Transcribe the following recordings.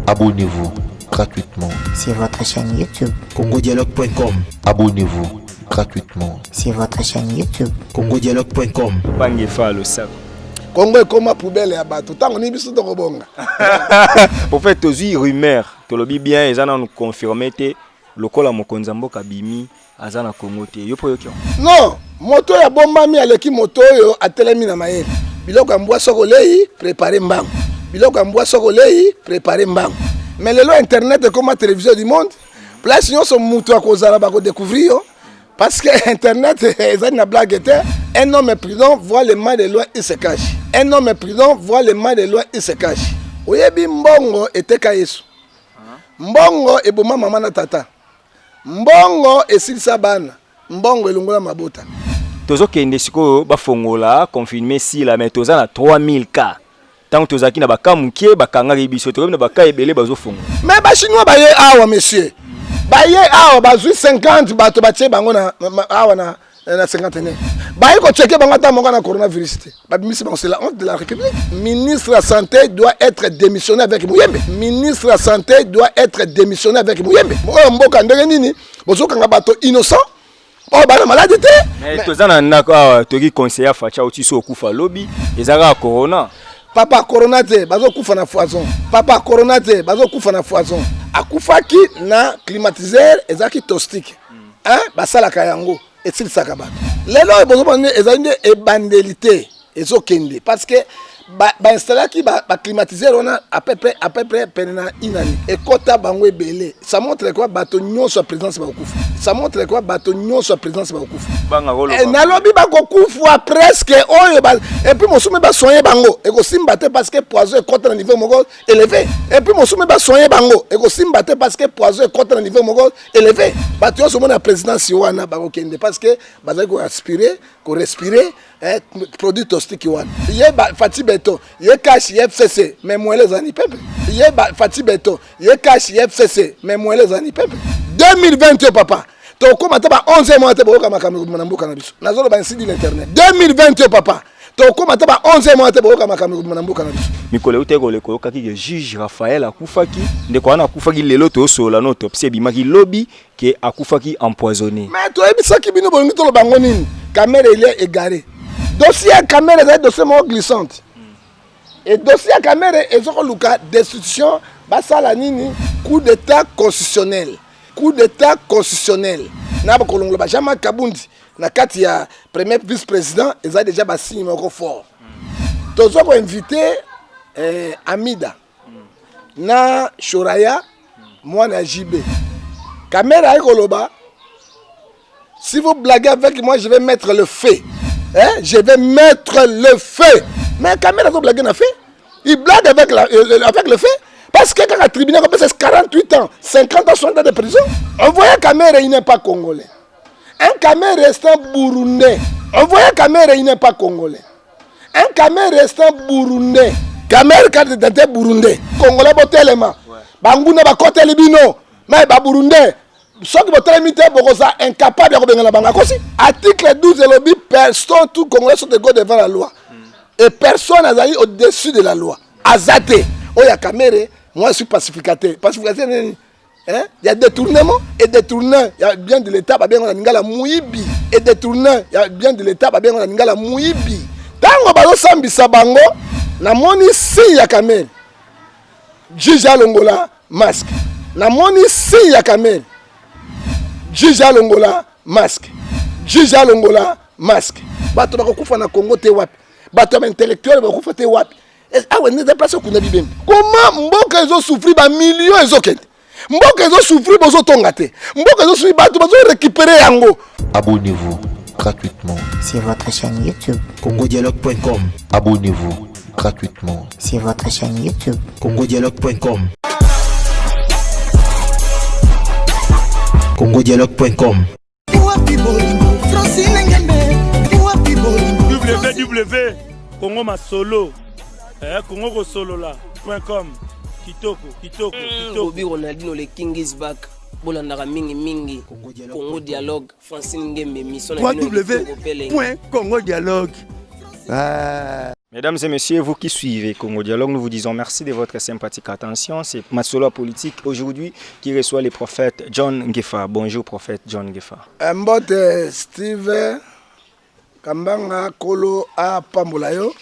Abonnez-vous gratuitement sur votre chaîne YouTube. congodialogue.com. Abonnez-vous gratuitement sur votre chaîne YouTube. congodialogue.com. Bangefa le sac. Congo comme poubelle ya bato tango ni biso to kobonga. Pour fait tozui rumeur to lobi bien ezana nous confirmer te lokola mokonza mboka bimi azana Congo te yo po yokyo. Non, moto ya bombami aleki moto yo atelemi na mayele. Biloko ya mbwa soko lei préparer mbango. Biloko ya mbwa soko lei préparer mbango. Mais lelo internet comme télévision du monde, place nyonso mutu akozala ba ko découvrir yo. Parce que Internet, une blague était, un homme est prudent, voit les mains de loin, il se cache. Un homme est prudent, voit les mains de loin, il se cache. Oyebi mbongo était kayesu. Mbongo et boma maman na tata. Mbongo et silsa bana. Mbongo et lungola mabota. Tozo kende siko ba fongola confirmer si la mais toza na 3000 cas. Tant que tozaki na baka mukie bakanga biso to na baka ebele bazo fongo. Mais ba chinois ba ye awa monsieur. Baye awa bazui 50 bato batie bango na awa na 50 ne. Baye ko checker bango ta monga na coronavirus te. Ba bimisi bango c'est la honte de la République. Ministre de la santé doit être démissionné avec Mouyembe. Ministre de la santé doit être démissionné avec Mouyembe. Mo mboka ndenge nini bozo kanga bato innocent. Oh ba na maladie te. Mais tozana nako awa toki conseiller Facha Otiso okufa lobi ezaka corona. Papa corona te bazo kufa na foison. Papa corona te bazo kufa na foison. Akufaki na climatiseur ezaki tostique. Hein basala kayango etil sakaba. Lelo bozo bande ezande ebandelité ezokende parce que ba installer ki ba climatiseur on a à peu près penena inani et kota bango ebele. Ça montre quoi bato nyonso présence ba okufa. Ça montre quoi bato nyonso présence ba okufa. Banga rolo. Et nalobi ba kokufa presque oyo ba et puis mosume ba soigner bango et ko simbate parce que poison kota na niveau moko élevé. Et puis mosume ba soigner bango et ko simbate parce que poison kota na niveau moko élevé. Bato yo somona présidence wana ba kokende parce que bazali ko respirer produit tostique wana. Ye ba Fati Beto, ye cash FCC, mais moi les ani peuple. Ye ba Fati Beto, ye cash FCC, mais moi les ani peuple. 2020 papa. To koma ta ba 11 mois te boka makambo na mboka na biso. Nazolo ba insidi l'internet. 2020 papa. To koma ta ba 11 mois te boka makambo na mboka na biso. Mikole uteko ko kaki juge Raphaël akufaki ndeko wana akufaki lelo to sola no autopsie bimaki lobby ke akufaki empoisonné. Mais to ebisaki bino bolongi to lo bango nini? Caméra il est égaré. Dossier caméra est dossier mo glissante. Et dossier caméra est sur le destitution basala nini coup d'état constitutionnel. Coup d'état constitutionnel. Na ba kolongo ba jama kabundi na kati ya premier vice-président ils a déjà ba signe moko fort. Tozo ko invité Amida na Shoraya moi na JB. Caméra ekoloba. Si vous blaguez avec moi, je vais mettre le feu. Hein? Je vais mettre le feu. Mais Caméra a blagué n'a fait. Il blague avec le feu. Parce que quand le tribunal c'est 48 ans, 50 ans, 60 ans de prison. On voyait Caméra, il n'est pas congolais. Un Caméra reste un Burundais. On voyait Caméra, il n'est pas congolais. Un Caméra reste un Burundais. Caméra quand il est Burundais. Congolais, botelema. Banguna bakote libino. Mais Burundais. Ce qui est incapable de revenir la banque. Article 12 et lobby, personne, tout Congolais sont égaux devant la loi. Et personne n'a allé au-dessus de la loi. Azate. Oh, il y a caméra. Moi, je suis pacificateur. Pacificateur, il y a détournement et détournant. Il y a bien de l'État, bien on a la mouibi. Et détournant, il y a bien de l'État, bien on a la mouibi. Tant qu'on a sambi sabango, na moni si il y a caméra. Juge Longola, masque. Na moni si il y a caméra. Juge Longola masque. Juge Longola masque. Bato bakokufa na Congo te wapi. Bato intellectuel bakokufa te wapi. Ah ouais, n'est pas ça qu'on a dit. Comment mboka ezo souffrir ba millions ezo kende. Mboka ezo souffrir bozo tongate. Mboka ezo souffrir bato bazo récupérer yango. Abonnez-vous gratuitement sur votre chaîne YouTube. congodialogue.com. Abonnez-vous gratuitement sur votre chaîne YouTube. congodialogue.com. congodialogue.com. www Congo Masolo Congo Solo là.com. Kitoko. Bobby Ronaldinho le King is back. Bolandaka mingi Congo Dialogue Francine Ngembe mission www.congodialogue. Mesdames et messieurs, vous qui suivez Congo Dialogue, nous vous disons merci de votre sympathique attention. C'est Masolo Politique aujourd'hui qui reçoit le prophète John Ngefa. Bonjour prophète John Ngefa. Mbote Steve Kambanga Kolo a Pambolayo.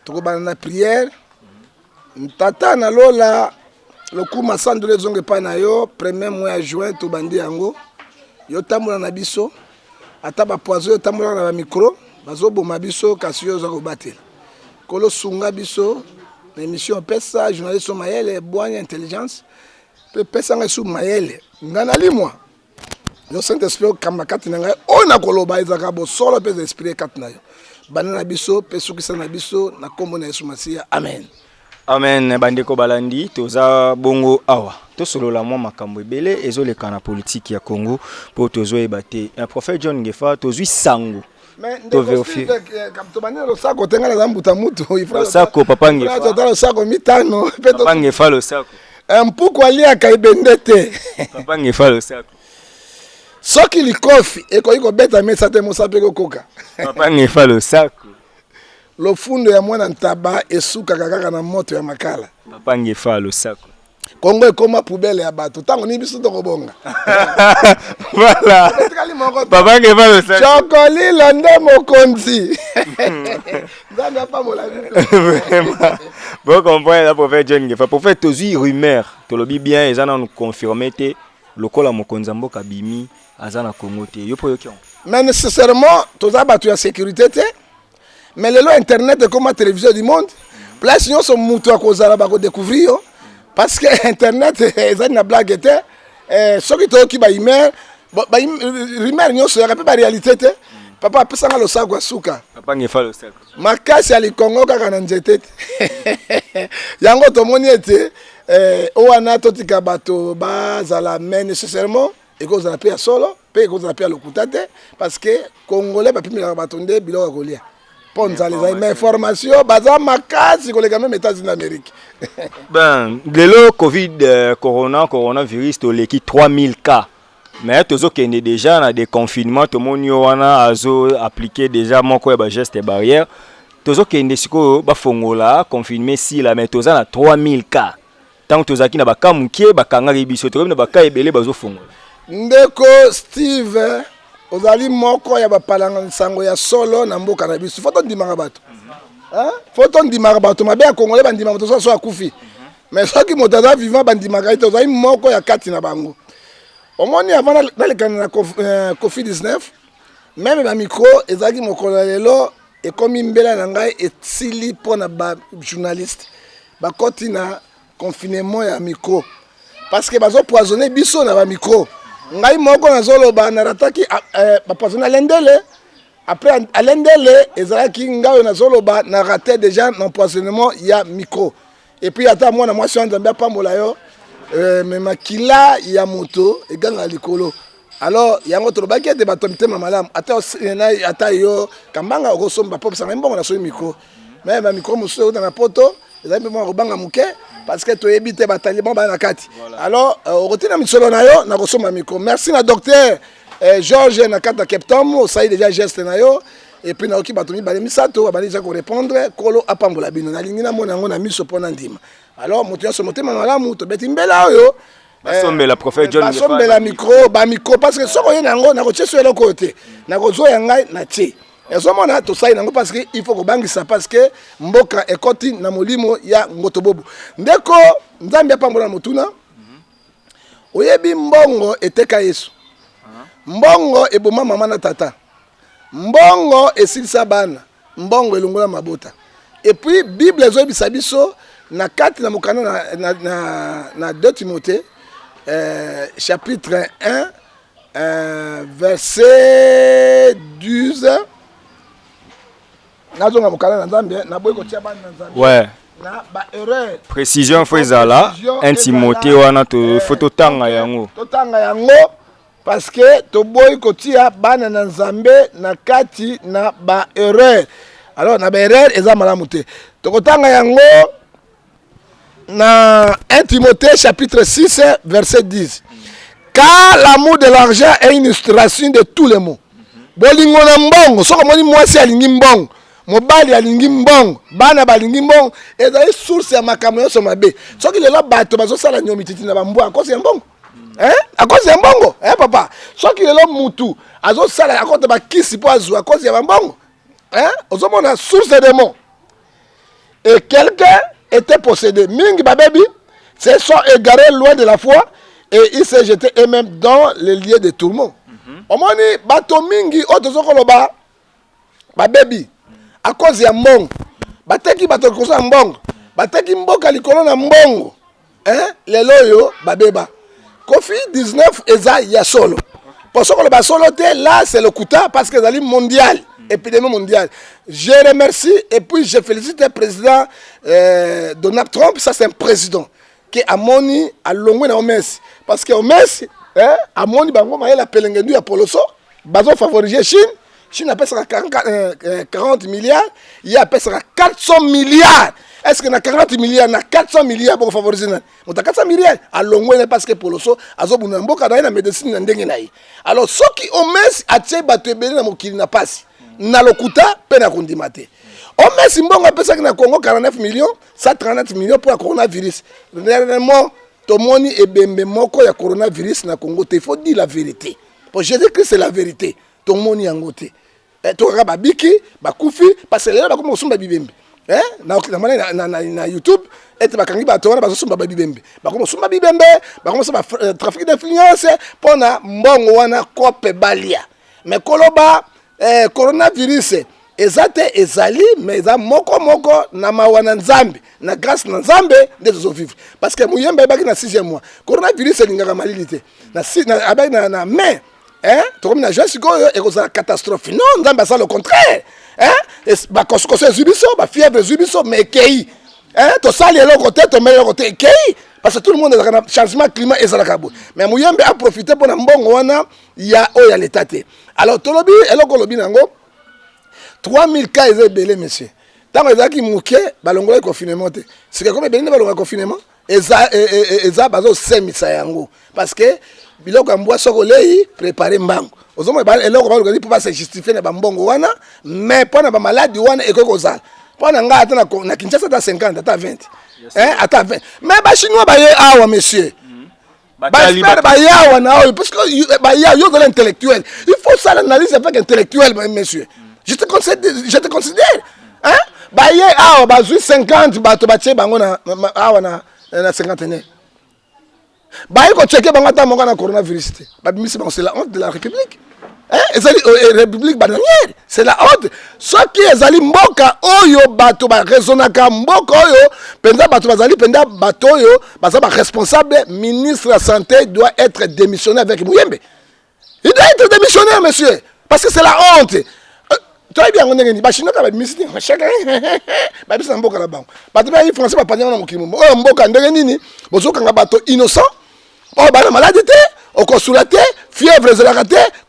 Tokobana na prière. Tata na lola le coup masando les zonge pa na yo premier mois juin to bandi yango. Yo tambola na biso. Ata ba poison yo tambola na ba micro. Bazo boma biso kasi yo za ko batela. Kolo sunga biso na émission pesa journaliste Mayele boanya intelligence pe pesa nga sou Mayele ngana limwa yo Saint-Esprit kamba kati na ngai ona koloba izaka bo solo pe esprit kati na yo banana biso pe sukisa na biso na kombo na Yesu Masia amen. Amen. Bandeko balandi toza bongo awa tosolola mwa makambo ebele ezoleka na politique ya Congo po tozo ebate un prophète John Ngefa tozwi sango. Mais to vérifier comme to banana lo sako tenga na mbuta mutu il faut sako papa Ngefa to lo sako mitano papa Ngefa lo sako mpuku alia kaibendete papa Ngefa lo sako soki likofi eko beta mesa te mosape kokoka papa Ngefa lo sako lo fundo ya mwana ntaba esuka kaka na moto ya makala papa Ngefa lo sako Kongo ekoma poubelle ya bato tango ni biso to kobonga voilà papa Ngefa lo sako chokoli londe mokonzi ndanga pa mola vraiment bon comprendre la prophète John Ngefa prophète tozui rumeur to lobi bien ezana nous confirmer te lokola mokonzi mboka bimi azana Congo te yo po yo kion mais nécessairement toza bato ya sécurité te mais lelo internet comme la télévision du monde place nous sommes mutu akozala ba ko découvrir yo parce que internet ezana blague était soki to ki ba email ba rumeur nyonso ya pe ba réalité te papa pesa nga lo sako suka papa Ngefa lo sako makasi ali Congo kaka na nzete yango to moni ete owana totika bato bazala mais nécessairement ekozala pe ya solo pe ekozala pe ya lokuta te parce que congolais bapimela bato nde biloko kolia ponza les mais information baza makasi koleka même États-Unis d'Amérique. Ben lelo Covid coronavirus to leki 3000 cas mais tozo kende déjà na des confinements to monio wana azo appliquer déjà moko ya ba geste barrière tozo kende siko ba fongola confirmer si la mais toza na 3000 cas tant tozaki na baka mukie bakanga biso to na baka ebele bazo fongola ndeko Steve ozali moko ya bapalanga sango ya solo na mboka na biso foto ndimaka bato foto ndimaka bato mabe ya Congolais bandimaka bato so akufi mais soki moto aza vivant bandimaka ite ozali moko ya kati na bango omoni avant nalekana na Covid-19 même ba micro ezalaki mokolo lelo ekomi mbela na ngai esili mpona ba journaliste bakoti na confinement ya micro parce que bazo poisonner biso na ba micro ngai moko nazoloba narataki bapoisonner alendele après alendele ezalaki ngai nazoloba na raté déjà l'empoisonnement ya micro et puis ata mwana mwasi wa Nzambe apambola yo mais makila ya moto eganga likolo alors yango tolobaki ete bato mitema malamu ata yo kambanga okosomba po sanga mbongo na so micro mais ba micro mosusu na poto ezali mwa kobanga muke parce que toyebi te bataliban ba na kati alors okotina misolo na yo na kosomba micro merci na docteur Georges na kata Cape Town osali déjà geste na yo et puis na oki bato mibale misato abali za ko répondre kolo apambola bino na lingi na mona ngo na miso pona ndima alors moto yaso motema malamu to beti mbela oyo basombela prophète John Ngefa basombela micro parce que soko yena ngo na ko tcheso elo côté na ko zo ya ngai na tche ezomona to sai nango parce que il faut ko bangisa parce que mboka ekoti na molimo ya ngotobobu ndeko Nzambe apambola motuna oyebi mbongo eteka Yesu mbongo eboma mama na tata mbongo esilisa bana mbongo elongola mabota et puis Bible ezobisa biso na kati na mokana na 2 Timothée chapitre 1 verset 12 nazonga mokana na Nzambe na boy ko tia bana na Nzambe ouais na ba erreur précision faut ezala 1 Timothée wana to photo tanga yango parce que to boy ko tia bana na Nzambe na kati na ba erreur alors na ba erreur eza malamu te to kotanga yango na 1 Timothée chapitre 6 verset 10 car l'amour de l'argent est une illustration de tous les maux bolingo na mbongo soko moni mwasi alingi mbongo mobali alingi mbongo bana balingi mbongo ezali source ya makambo nyonso mabe soki lelo bato bazosala nyomi titi na bambwa akosi ya mbongo akosi ya mbongo papa soki lelo mutu azosala akota bakisi mpo azwa akosi ya bambongo ozomona source de mot et quelqu'un était possédé mingi babebi se sont égarés loin de la foi et ils se jetaient eux-mêmes dans les lieux de tourment omoni bato mingi oyo tozokoloba babebi à cause ya mbongo bateki bato koso ya mbongo bateki mboka likolo na mbongo lelo oyo babeba Covid-19 eza ya solo pour solo ba solo te là c'est le kuta parce que ezali mondial épidémie mondiale je remercie et puis je félicite le président Donald Trump ça c'est un président qui amoni alongwe na omesi parce que omesi amoni bango mayela pelengendu ya poloso bazo favoriser Chine appelle ça 40 milliards, il appelle ça 400 milliards. Est-ce que na 40 milliards, na 400 milliards pour favoriser na? On 400 milliards à longwe parce que poloso azobuna mboka na médecine na ndenge na yi. Alors ceux qui omesi atie batebeli na mokili na pasi. Na lokuta pe na kondimate. Omesi mbongo pesa na Congo 49 millions, 139 millions pour le coronavirus. Dernièrement, tomoni ebembe moko ya coronavirus na Congo, il faut dire la vérité. Pour Jésus-Christ c'est la vérité. Tomoni yangote. Toka babiki bakufi parce que lelo bakoma osumba bibembe na YouTube ete bakangi bato wana bazosumba bibembe bakoma osumba bibembe bakoma sa trafic d'influence pona mbongo wana kope balia mais koloba coronavirus ezate ezali mais eza moko na mawana nzambe na grâce na nzambe ndezo vivre parce que muyembe baki na 6e mois coronavirus elingaka malilité na mai comme na joie sikoyo ekozala catastrophe non nzambe asala le contraire bakosokoso ezubiso bafièvre ezubiso mais ekei tosali eloko te tomeli eloko te ekei parce que tout le monde ezalaka na changement climat ezalaka boye mais muyembe aprofite mpo na mbongo wana ya oyo ya leta te alors tolobi eloko olobi nango 3000 cas eza ebele monsieur ntango ezalaki moke balongolaki confinement te sika komi ebele nde balongola confinement eza bazosemisa yango parce que biloko ya mbwa soko lei préparer mbango ozomona eloko balokaki mpo base justifier na bambongo wana mais mpo na bamaladi wana ekoki kozala mpo na ngai ata na Kinshasa ata 50 ata 20 ata 20 mais bachinois baye awa monsieur baespère baye awa na oyo parce que baye yo ozala intellectuel il faut ça l'analyse avec intellectuel monsieur je te considère baye awa bazwi 50 bato batie bango awa na 50 Bah, il faut checker le coronavirus. C'est la honte de la République. République bananière. C'est la honte. Ce qui est zali mboka oyo bato ba raisonnaka mboka oyo penza bato bazali penda bato oyo bazaba responsable ministre de la santé doit être démissionné avec Muyembe. Il doit être démissionnaire monsieur parce que c'est la honte. Toi bien on est ba chinois ba ministre chacun ba bisa mboka la bango. Bato ba français ba panya na mokimo. Oh mboka ndenge nini bozoka nga bato innocent. Oh, bah la maladie, au consulaté, fièvre,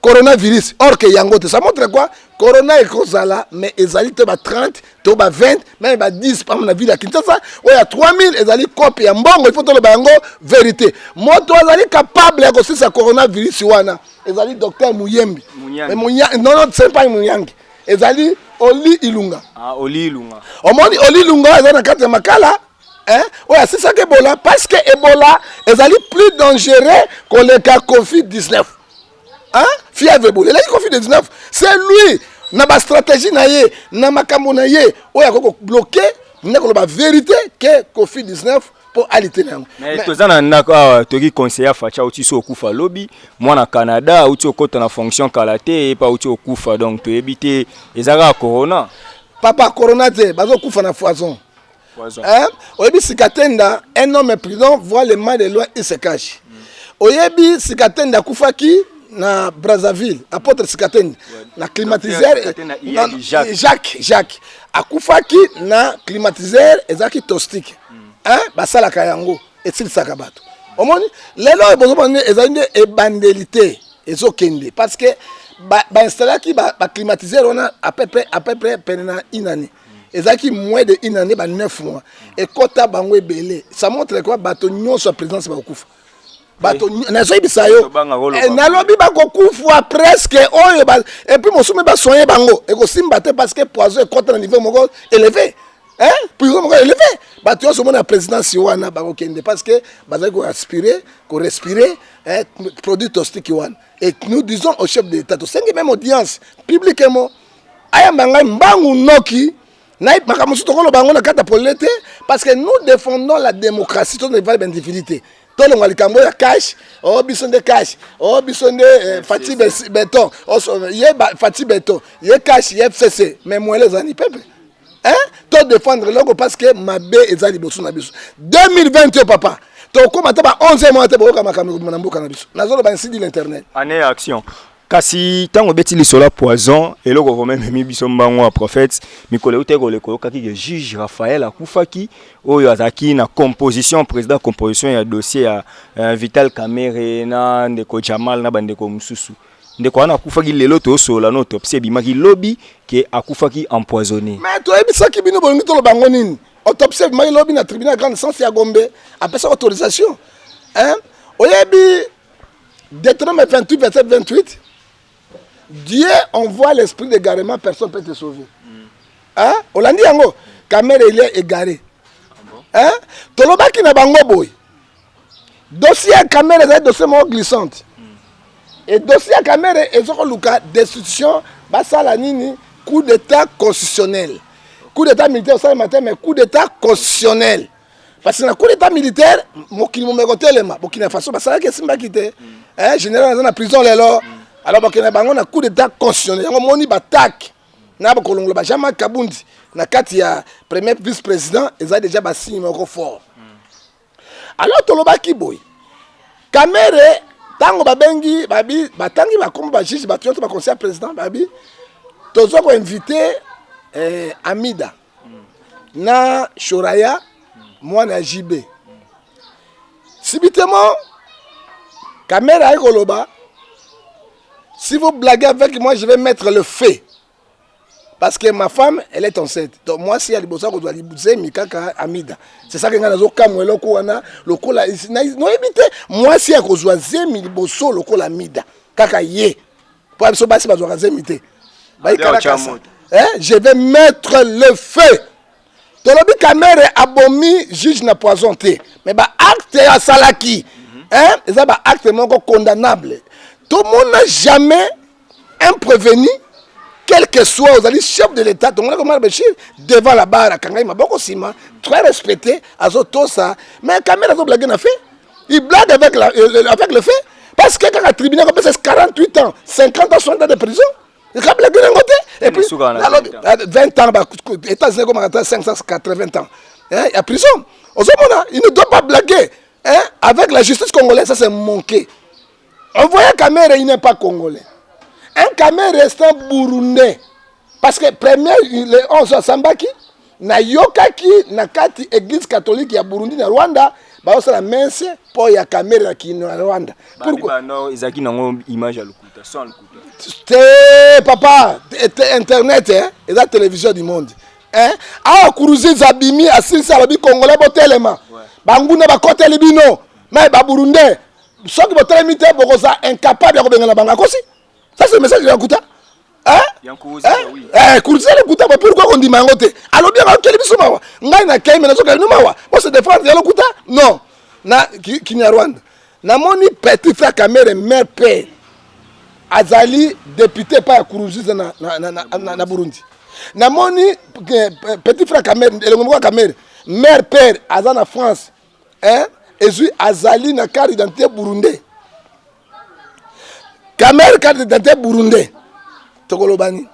coronavirus. Or que yangote, ça montre quoi? Corona est causala, mais ils allaient 30, 20, même 10, par mon avis, à Kinshasa, où il y a 3000, ils allaient copier un bon, il faut le bango, vérité. Moi, toi, ils allaient capable de aussi ce coronavirus, ils allaient docteur Muyembi. Non, c'est pas Muyang. Ils allaient Oli Ilunga. Ah, Oli Ilunga. Au moins, Oli Ilunga, ils allaient dans 4 makala. Ouais, c'est ça que Ebola, parce que Ebola est plus dangereux que le cas Covid-19. Fièvre Ebola, il a Covid-19. C'est lui, dans la stratégie, dans ma camonaye, où il a bloqué, la vérité que Covid-19 pour aller tenir. Mais tu as conseillé à Facha Outi au Koufa Lobby, moi au Canada, où tu as en fonction Kalaté et pas où tu au Koufa, donc tu évites les arabes Corona. Papa Corona, tu es Koufa na foison. Oyebi sikatenda un homme prudent voit les mains de loin il se cache. Oyebi sikatenda kufaki na Brazzaville apôtre sikatenda na climatiseur Jacques akufaki na climatiseur ezaki tostique basala kayango etil sakabato omoni lelo ebozomone ezali ebandelité ezokende parce que ba installaki ba climatiseur on a à peu près pendant une année. Ezaki moins de une année, 9 mois. Et quand tu as belé, ça montre quoi? Bato nyon soit présence ba kufa. bato nazo ibisa yo nalobi bakokufa presque oyo et puis mosume basoigner bango ekosimba te parce que poison ekota na niveau moko élevé prison moko élevé bato nyonso mona présidence wana bakokende parce que bazali korespirer produit toxique wana et nous disons au chef de l'état tosengi même audience publiquement ayamba ngai mbangu noki makambo mosusu tokoloba yango na kati ya polele te parce que nous défendons la démocratie to nevali bindifilité tolonga likambo ya cash biso nde cash biso nde fati beton ye fati beton ye cash ye fcc mais mwele ezali pepe to défendre longo parce que mabe ezali liboso na biso 2020 papa tokoma ta ba 11 mois te boyoka makambo na mboka na biso nazoloba ainsi dit l'internet année action kasi tango beti lisola poison eloko ko même mi biso mbango a prophète mikolo ute ko lekolo kaki ke juge Raphaël akufaki oyo azaki na composition président composition ya dossier ya Vital Kamerhe na ndeko Jamal na bandeko mususu ndeko wana akufaki lelo to sola no autopsie bimaki lobby ke akufaki empoisonné mais to ebisaki bino bolingi to lobango nini autopsie bimaki lobby na tribunal grande instance ya Gombe apesa autorisation oyebi Deutéronome 28 verset 28 Dieu envoie l'esprit d'égarement, personne ne peut te sauver. Olandi yango, Kamerhe il est égaré. Toloba ki na bango boy. Dossier Kamerhe est dossier mo glissante. Et dossier Kamerhe ezoko luka destitution basala nini coup d'état constitutionnel. Coup d'état militaire ça le matin mais coup d'état constitutionnel. Parce que na coup d'état militaire mokili momekotelema, Burkina Faso basala ke simba kité. Général dans la prison lelo. Alors bakena bango na coup d'état constitutionnel yango moni batak na bakolongola ba Jean Kabundi na kati ya premier vice-président eza déjà ba signe moko fort. Alors tolobaki boy Kamerhe tango babengi babi batangi bakomba ba juge ba tuyoto ba conseiller président babi tozo ko inviter Amida na Shoraya mwana JB subitement Kamerhe ay koloba si vous blaguez avec moi, je vais mettre le fait. Parce que ma femme, elle est enceinte. Donc moi, si elle est bossa, je dois lui Mikaka Amida. C'est ça que nous avons dit. Non, évitez. Moi, si elle a choisi Mibosso, le col Amida. Kaka ye. Pour elle se passer, elle doit imiter. Je vais mettre le feu. Tolobi Kamerhe abomi juge na poisonté. Mais bah acte à Salaki. C'est un acte condamnable. Tout le monde n'a jamais un prévenu, quel que soit aux chef de l'État, tout le monde a devant la barre à Kangaï, très respecté, à ça. Mais Kamerhe a blagué n'a fait. Il blague avec le fait. Parce que quand le tribunal c'est 48 ans, 50 ans, 60 ans de prison, il a blagué d'un côté. Et puis, 20 ans, États-Unis comme 580 ans. Il y a prison. Il ne doit pas blaguer. Avec la justice congolaise, ça c'est manqué. On voyait Kamerhe, il n'est pas congolais. Un Kamerhe est un Burundais. Parce que premier, le 11 Sambaki, na yokaki na kati église catholique ya Burundi na Rwanda, ba osala messe pour ya Kamerhe qui na Rwanda. Pourquoi non, izaki nango image à lukuta, sans lukuta. C'est papa, internet et la télévision du monde. Ah kuruzi zabimi asilisa lobi congolais botelema. Banguna ba kote libino, mais ba Burundais. Ce qui est limité, c'est incapable de revenir à la banque. Ça, c'est le message de Yakuta. Pourquoi on dit Mangote? Alors, bien, quel est le soumawa? N'a qu'à me la se défendre Yakuta? Non. Na Kinyarwanda. Na moni petit frère Kamerhe, mère père. Azali, député par Kuruzi na Burundi. Na moni petit frère Kamerhe, mère père, Azana France. Et puis Azali na carte d'identité burundais. Kamerhe carte d'identité burundais. Tokolobani.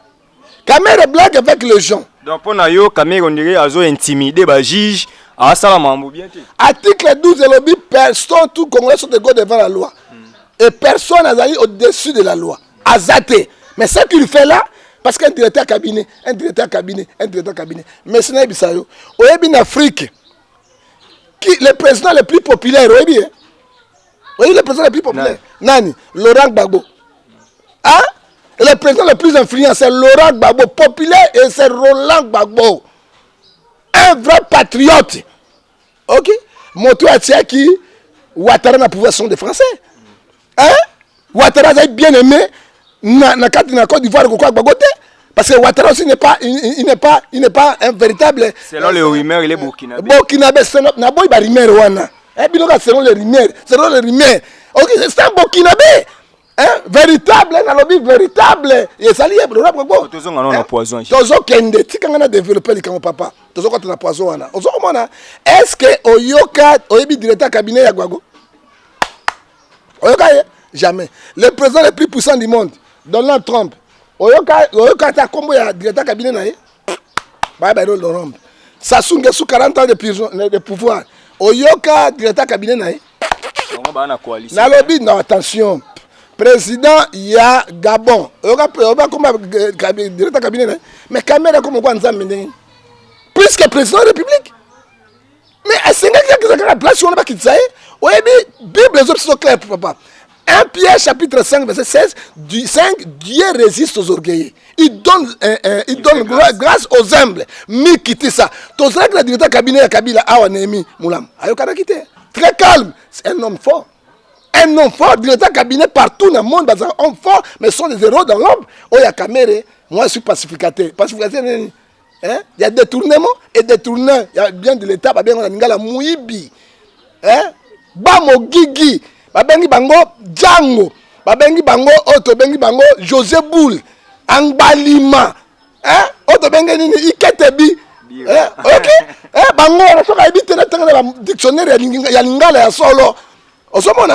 Kamerhe blague avec les gens. Donc pour nayo Kamerhe on dirait azo intimider ba juge à sala mambo bien. Article 12 le dit personne tout congolais sont égaux devant la loi. Et personne azali au-dessus de la loi. Azate. Mais ce qu'il fait là parce qu'un directeur cabinet, mais ce n'est pas ça yo. Oyebi en Afrique. Le président le plus populaire, oui, le président le plus populaire. Nani? Laurent Gbagbo. Le président le plus influent, c'est Laurent Gbagbo. Populaire, et c'est Roland Gbagbo. Un vrai patriote. Ok? Moto Atiaki, Ouattara na pouvoir sont des Français. Hein? Ouattara a bien aimé na Côte d'Ivoire quoi Bagoté. Parce que Ouattara aussi n'est pas un véritable. Selon les rumeurs, il est burkinabé. Burkinabé, c'est na boy ba rumeur wana. Selon les rumeurs. Ok, c'est un burkinabé. Hein? Véritable, un lobby véritable. Et ça lié pour le Tozo ngana na poison. Tozo kende tika ngana développer le papa. Tozo quand na poison wana. Ozo komona. Est-ce que Oyoka oyebi directeur cabinet ya Gwago? Oyoka jamais. Le président le plus puissant du monde, Donald Trump. Oyoka ta combo ya directeur cabinet na ye. Bye bye Donald. Sassou Nguesso 40 ans de prison de pouvoir. Oyoka directeur cabinet na ye. Na lobby non attention. Président ya Gabon. Oyoka comme directeur cabinet na ye. Mais caméra comme quoi nzambe ndenge. Plus que président de la République. Mais à 5 ans, la place, on n'a pas quitté ça. Oui, mais Bible, les autres sont clairs, papa. 1 Pierre, chapitre 5, verset 16, du 5, Dieu résiste aux orgueilleux. Il donne grâce aux humbles. Mais quitter ça. Tout ça, que le directeur cabinet, Kabila, Awanemi, Moulam. Ayokana quitté. Très calme. C'est un homme fort. Un homme fort, directeur cabinet partout dans le monde, un homme fort, mais ce sont des héros dans l'ombre. Oh, il y a Kamere, moi je suis pacificateur. Pacificateur, hein? Il y a détournement et détournant. Il y a bien de l'État, bien on a la Mouibi. Hein? Bamo Gigi, Babengi Bango, Django, Babengi Bango, Oto Bengi Bango, José Boul, Angbalima, hein? Oto Bengi Nini, Iketebi. Ok? Bango, on a choisi d'habiter dans le dictionnaire, il y a l'ingala, il y a solo. Au sommet,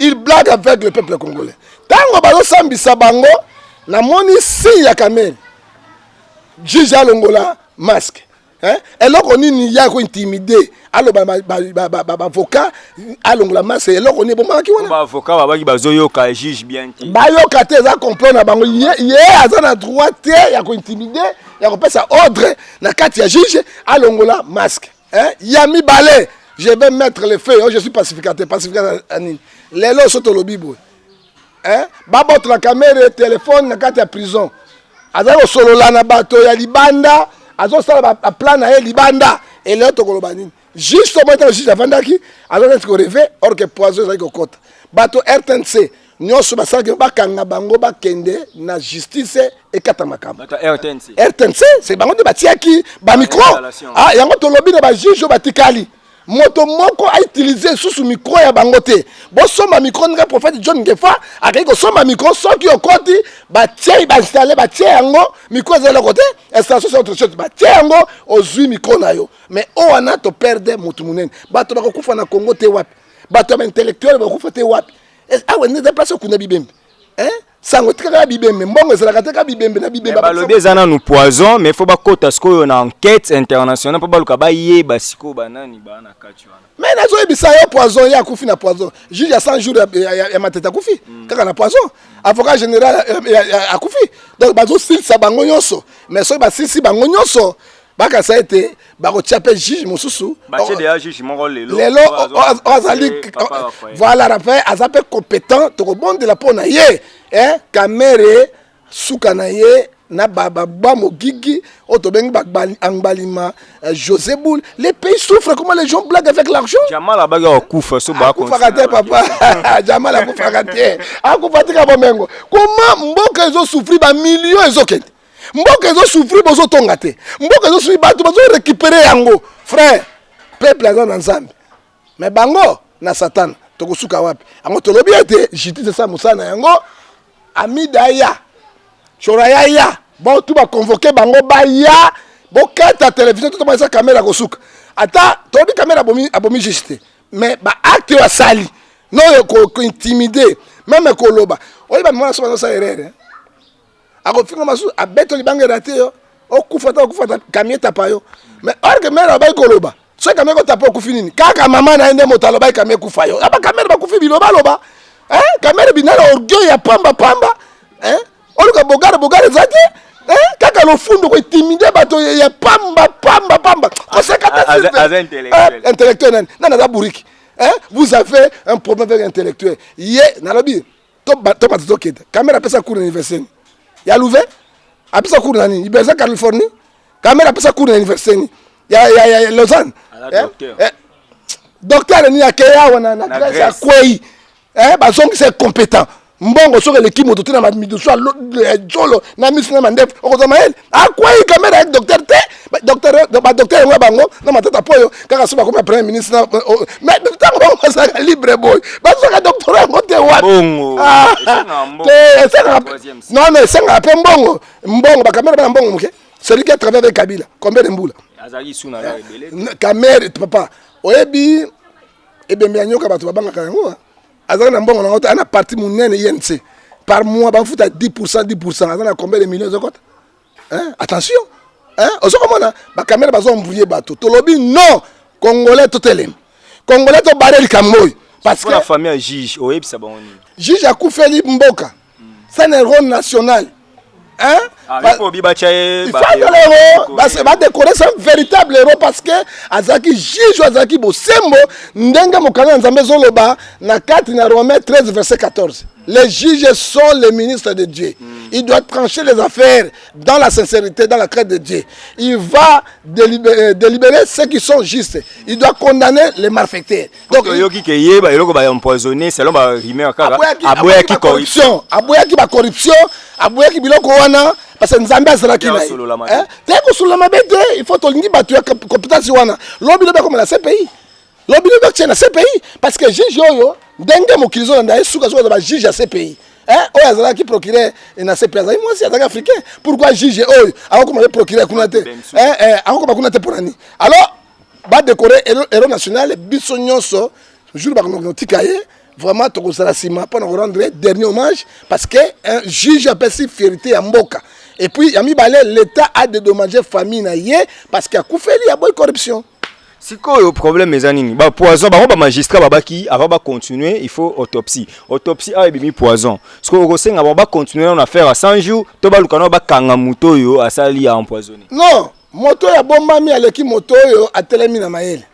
il blague avec le peuple congolais. Tango Balo Sambisa Bango, na moni si ya Kamel. Juge à l'Angola, masque. Et là, on est intimidé. Alors, avocat, à l'Angola, masque. Et là, on est bon. Avocat, bazoyoka juge bien. Bayoka, tu as compris, il y a un droit, il y a intimidé, il y a un ordre. Na kati ya juge à l'Angola, masque. Yami balé, je vais mettre le feu. Je suis pacificateur. Les lois sont au lobby. Babot la caméra, téléphone, na kati ya prison. Azalo solo la na bato ya libanda azo sala ba plan na libanda et le to kolobani justement dans juge avandaki azo être rêvé or que poison za kokota bato RTNC nyoso basaka bakanga bango bakende na justice et katamakamba bato RTNC c'est bango de batiaki ba micro yango to lobi na ba juge batikali moto moko a utilisé sous micro ya bangote bo soma micro nga prophète John Ngefa akay ko soma micro soki okoti ba tie ba installer ba tie yango micro za le côté installation c'est autre chose ba tie yango ozui micro na yo mais o wana to perdre motu munene bato ba kokufa na Congo te wapi bato ba intellectuel ba kokufa te wapi awe ne déplacer kuna bibembe sango tika bibembe mbongo ezalaka tika bibembe na bibembe balobi ezana nous poison mais faut ba kota siko na enquête internationale pour baluka ba ye ba siko banani ba na kati wana mais nazo ebisa yo poison ya kufi na poison juge ya 100 jours ya mateta kufi kaka na poison avocat général a kufi donc bazo silsa bango nyonso mais so ba silsi bango nyonso baka ça été ba ko tchape juge mosusu ba che de juge mon lelo azali voilà Raphaël azape compétent to rebonde la pona ye Kamere suka na ye na baba Mogigi otobengi Angbalima José Boul les pays souffrent comment les gens blaguent avec l'argent Jamal abaga okufa so ba konfakate papa Jamal akufakate akufatika bomengo comment mboka ezo souffrir ba millions ezokende mboka ezo souffrir bozo tongate mboka ezo souffrir bato bozo récupérer yango frère peuple azana nzambe mais bango na Satan tokosuka wapi ango tolobi ete justice ça musana yango Amidaya Choraya ya bon tout va convoquer bango baya bon kata télévision tout ça caméra kosuka ata tobi caméra abomi juste mais ba acte wa sali non ko intimider même ko loba oyi ba mwana so ça erreur ako finga masu abeto libanga raté yo okufa kamieta pa yo mais or que mera ba ko loba so kamera ko tapo ku finini kaka mama na ende motalo ba kamera ku fayo aba kamera ba ku fi biloba loba kamera binala orgueil ya pamba oluka bogare zate kaka lo fundo ko intimider bato ya pamba intellectuel nana da buriki vous avez un problème avec intellectuel ye nalobi to matoketa kamera pesa cours université ya louvain apesa cours nani ibeza Californie kamera pesa cours université ya Lausanne docteur ni akeya wana na Grèce ya kwei bazongi c'est compétent mbongo soki eleki moto te na midusu jolo na misu na mandefu okozama ele akwei kamera ya docteur te badocteur yango ya bango na matata po oyo kaka so bakomi ya premier ministre mais ntango bango bazalaka libre boy bazwaka docteur yango te wapi non mais esengaka mpe mbongo bakamera bana mbongo moke celui qui a travaillé avec Kabila combien de mboula kamera papa oyebi ebembe ya nyoka bato babangaka yango azaka na mbongo nango ana parti munene INC par mois bafuta 10% azana combien de millions zokota attention ozokomona ba caméra bazo embrouiller bato tolobi non congolais totelem congolais to barel kamoy parce que la famille juge oyebi ça bon juge a koufeli mboka c'est un héros national il faut décorer c'est un véritable héros parce que azaki juge azaki bosembo ndenge mokanga nzambe zoloba na 4 na Romains 13 verset 14. Les juges sont les ministres de Dieu. Il doit trancher les affaires dans la sincérité, dans la crainte de Dieu. Il va délibérer ceux qui sont justes. Il doit condamner les malfaiteurs. Donc, empoisonné selon la rumeur. Aboyaki corruption. Aboyaki corruption. Aboyaki biloko wana. Parce que Nzambe azalaki na teko sulama bete il faut tolingi batu ya compétence wana lobi lobi comme la CPI lobi lobi na CPI parce que juge oyo ndenge mokilizo na suka ba juge ya CPI oyo azalaki procureur na CPI azali moi si azalaki africain pourquoi juge oyo akoma procureur kuna te akoma kuna te pour ani alors ba décorer héros national biso nyonso jour ba konotika ye vraiment tokosala sima pour nous rendre dernier hommage parce que un juge appelle si fierté ya mboka. Et puis, l'État a dédommagé famille parce qu'il y a coufeli, il y a bonne corruption. Si le problème est anini, bah poison, bah magistrat babaki avant de continuer, il faut autopsie. Autopsie a bien poison. Ce qu'on ressent avant de continuer on affaire à 100 jours, to ba lukano ba kangamuto yo asali a empoisonné. Non, moto ya bomba mi aleki moto yo a telemi na maele.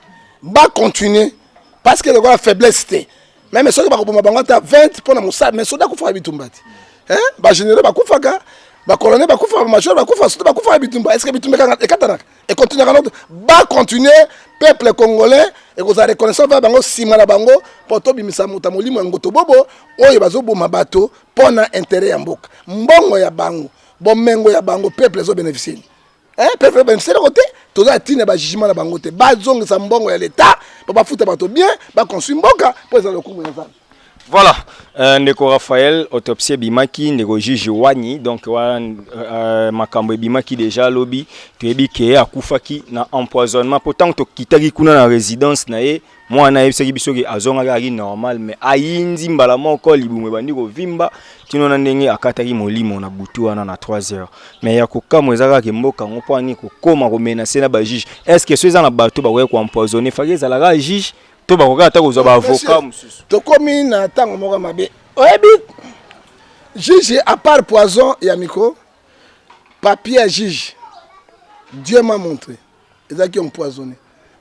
Ba continuer parce que le gars faiblesse té. Même ceux qui ba ko bomba bango ta 20 pour na musa, mais soda ko fa bitumbati. Ba général ba kufaka. Ba colonel ba kufa ba major ba kufa surtout ba kufa bitumba est-ce que bitumba ka ekatana et continuer kanot ba continuer peuple congolais et ko za reconnaissance ba bango sima na bango poto bimisa muta molimo ngoto bobo oyo bazo boma bato pona intérêt ya mboka mbongo ya bango bomengo ya bango peuple zo bénéficier peuple bénéficier côté to za tine ba jugement na bango te ba zongisa mbongo ya l'état ba futa bato bien ba construire mboka pour za lokumu ya nzambe. Voilà, Ndeko Raphaël, autopsie Bimaki, Ndeko juge Wani, donc Makambo Bimaki déjà lobby, tu es biké à Koufaki na empoisonnement. Pourtant, tu quittes kuna na résidence nae, moi na ebisaki bisoki azonga ari normal, mais ayindi mbalama ko libume bandiko vimba, tino na ndenge akataki molimo na butu wana na 3 heures. Mais ya kokamwe ezaka ke mboka ngopani ko koma ko menacer na ba juge. Est-ce que ceux za na bato ba ko empoisonner faki za la juge? To ba kokata ko zo ba avocat mususu to komi na tango moko mabe oyebi juge à part poison ya miko papier à juge Dieu m'a montré ils qui ont empoisonné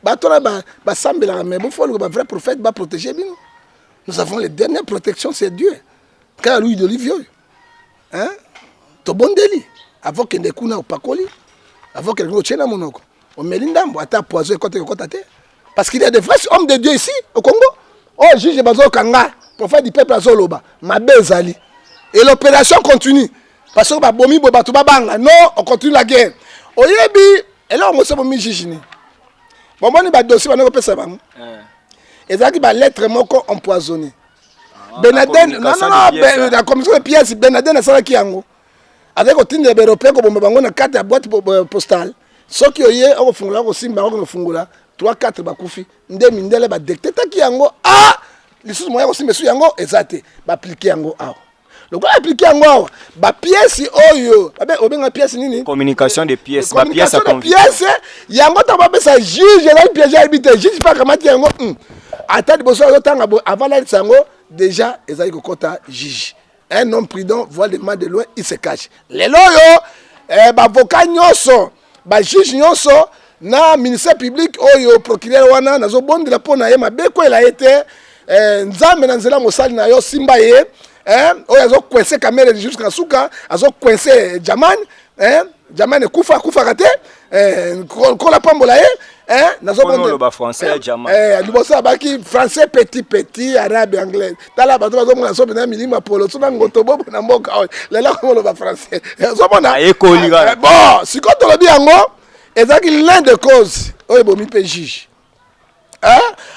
bato na ba sambela mais bon faut le vrai prophète va protéger bino nous avons les dernières protections c'est Dieu car Louis d'Olivio to bondeli avant que ndekuna opakoli avant que le chena monoko o melindambo ata poison côté te. Parce qu'il y a des vrais hommes de Dieu ici, au Congo. Oh, juge Bazo Kanga, prophète du peuple Azoloba, ma bezali. Et l'opération continue. Parce que Bomi Bobatuba Banga, non, on continue la guerre. Oyebi, et là on se met juge. Bon, on a dossier, on a fait ça. Et ça qui va lettre moko empoisonné. Benaden, non, la commission de pièces, Benaden, c'est ça qui est en haut. Avec le team de l'Européen, comme on a une carte à boîte postale. Ce qui est au fond là, aussi, on fungula. 3-4 bakufi ndemi ndele ba dictateur ki yango lisusu moya aussi mesu yango ezate ba appliquer yango awa loko appliquer yango awa ba pièce oyo babe obenga pièce nini communication de pièces ba pièce à pièce yango ta ba pesa juge la pièce habité juge pas kamati yango ata liboso yo tanga avant la sango déjà ezali kokota juge un homme prudent voit les mains de loin il se cache lelo yo ba avocat nyonso ba juge nyonso na ministère public oyo procureur wana nazo bondela pona ye mabeko ela été nzambe na nzela mosali na yo simba ye oyo azo coincer caméra jusqu'à suka azo coincer Jaman Jamane kufa kate kola pambola nazomona ba français Jamane libosa baki français petit arabe anglais tala bato bazomona so bena milima polo so ngoto bobo na mboka lela ko ba français zomona ekoliga bon sikoto lobi yango ezaki l'un des causes bomi pe juge.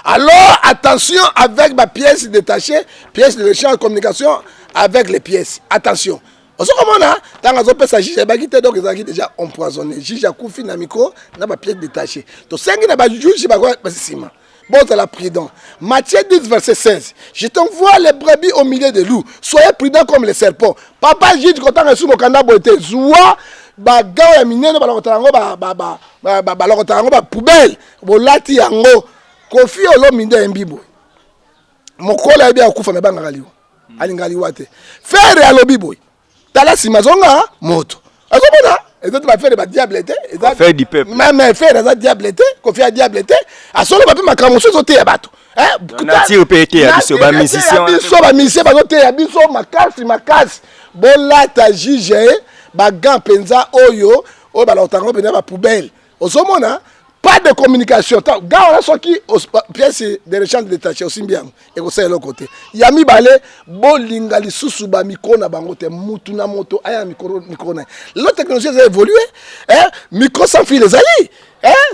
Alors attention avec ma pièce détachée, pièce de l'échange de communication avec les pièces. Attention. Parce que comme on a, tant que ça juge, donc ils ont déjà empoisonné. Juge a couffé na micro, n'a pas pièce détachée. Donc 5 n'a pas juge, c'est pas quoi, c'est ciment. Bon, c'est la prudence. Matthieu 10 verset 16. Je t'envoie les brebis au milieu des loups. Soyez prudents comme les serpents. Papa juge quand on a sous mon canard boité, zoua. Baga ya minene balokotango balokotango ba poubelle bolati yango kofi olo minde mbibo mokola ebi akufa me banga liwo alingali wate faire alobi boy tala simazonga moto azomona ezoti ba faire ba diablete ezati faire du peuple même faire za diablete kofi a diablete asolo ba pe makamuso zote ya bato na ti opété ya biso ba musicien bazote ya biso makasi bolata juge bagan penza oyo balotango penza ba poubelle osomona pas de communication gars on a soki pièce de rechange détaché aussi bien et ko sala côté yami balé bolinga lisusu ba micro na bango te mutu na moto aya micro na la technologie a évolué micro sans fil les amis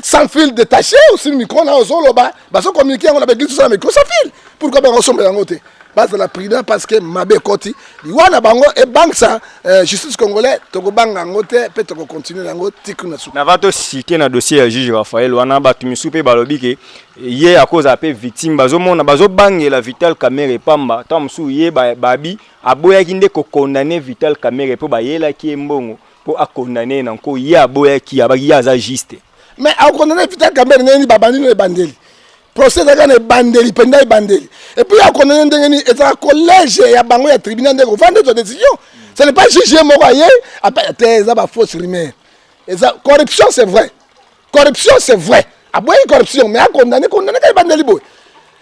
sans fil détaché aussi micro na ozolo ba so communiquer on a besoin de ça micro sans fil pourquoi ba ressemble bango te base de la prudence parce que mabe koti liwana bango et banque ça justice congolais toko banga ngote pe toko continuer nango tikuna su na vato citer na dossier ya juge Raphaël wana batu misupe balobi ke ye à cause apé victime bazomona bazobangela Vital Kamerhe pamba tamsu ye babi aboya kinde ko condamner Vital Kamerhe po bayela ki mbongo po a condamner nanko ye aboya ki abaki aza juste mais a condamner Vital Kamerhe neni babandi no bandeli procès de bandeli pendant bandeli et puis à connaître ndengeni et ça collège ya bango ya tribunal ndeko vendre de décision ce n'est pas juger moraye après ça ba fausse rumeur et ça corruption c'est vrai aboyi corruption mais à condamner ka bandeli boy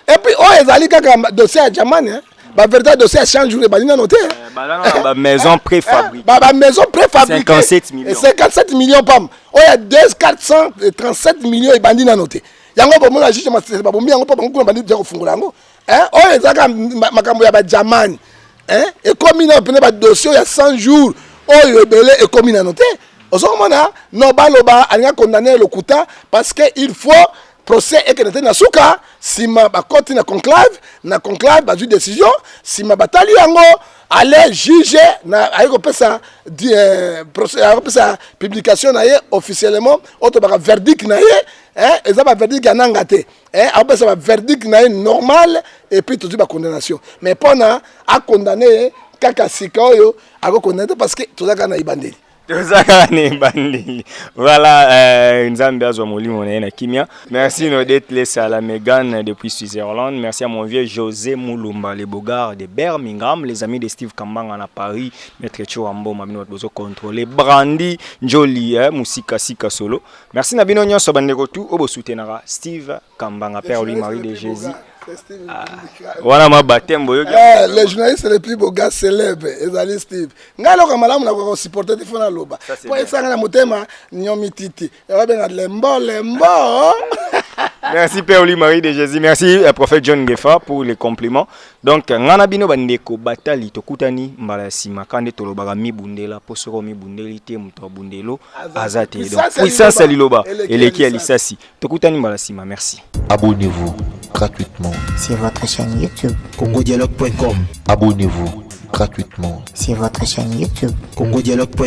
et puis ezali kaka dossier ya Jamane ba véritable dossier change jour balina noté ba maison préfabriquée ba maison préfabriquée 57 millions pam oya 437 millions et bandina noté yango bomona juge masese babombi yango pa bango bandi déjà kofungola yango oyo ezaka makambo ya ba Jamane et comme ina pene ba dossier ya 100 jours oyo ebele et comme ina noté ozomona no baloba alinga condamner le kuta parce que il faut procès et que na suka sima ba koti na conclave ba ju décision sima batali yango aller juger na ayiko pesa procès ayiko pesa publication na ye officiellement auto ba verdict na ye eza ba verdict ya nangate ayiko pesa ba verdict na ye normal et puis tout ba condamnation mais pona a condamner kaka sika oyo ako condamner parce que tozaka na ibandeli. Voilà, Nzambe azwa molimo na kimia. Merci d'être laissé à la Mégane depuis Switzerland. Merci à mon vieux José Moulumba, les Bogards de Birmingham, les amis de Steve Kambanga à Paris, Maître Chouambo, Mabino Bozo contrôler, Brandy, Jolie, Musika Sika Solo. Merci Nabino Nyonso Bandeko tout, Obo soutenara Steve Kambanga, Père Louis Marie de Jésus. Voilà ma baptême les journalistes les plus beaux gars célèbres ezali Steve ngalo ka malamu na ko supporter te fona loba po esanga na motema nyomi titi yabenga lembo Merci Père Louis Marie de Jésus, merci prophète John Gefa pour les compliments. Donc ngana bino bandeko batali tokutani mbala sima kande tolobaka mibundela posoko mibundeli te muto bundelo azate donc puissance liloba eleki alisasi tokutani mbala sima. Merci. Abonnez-vous gratuitement sur votre chaîne YouTube. congodialogue.com. Abonnez-vous gratuitement Sur votre chaîne YouTube. congodialogue.com.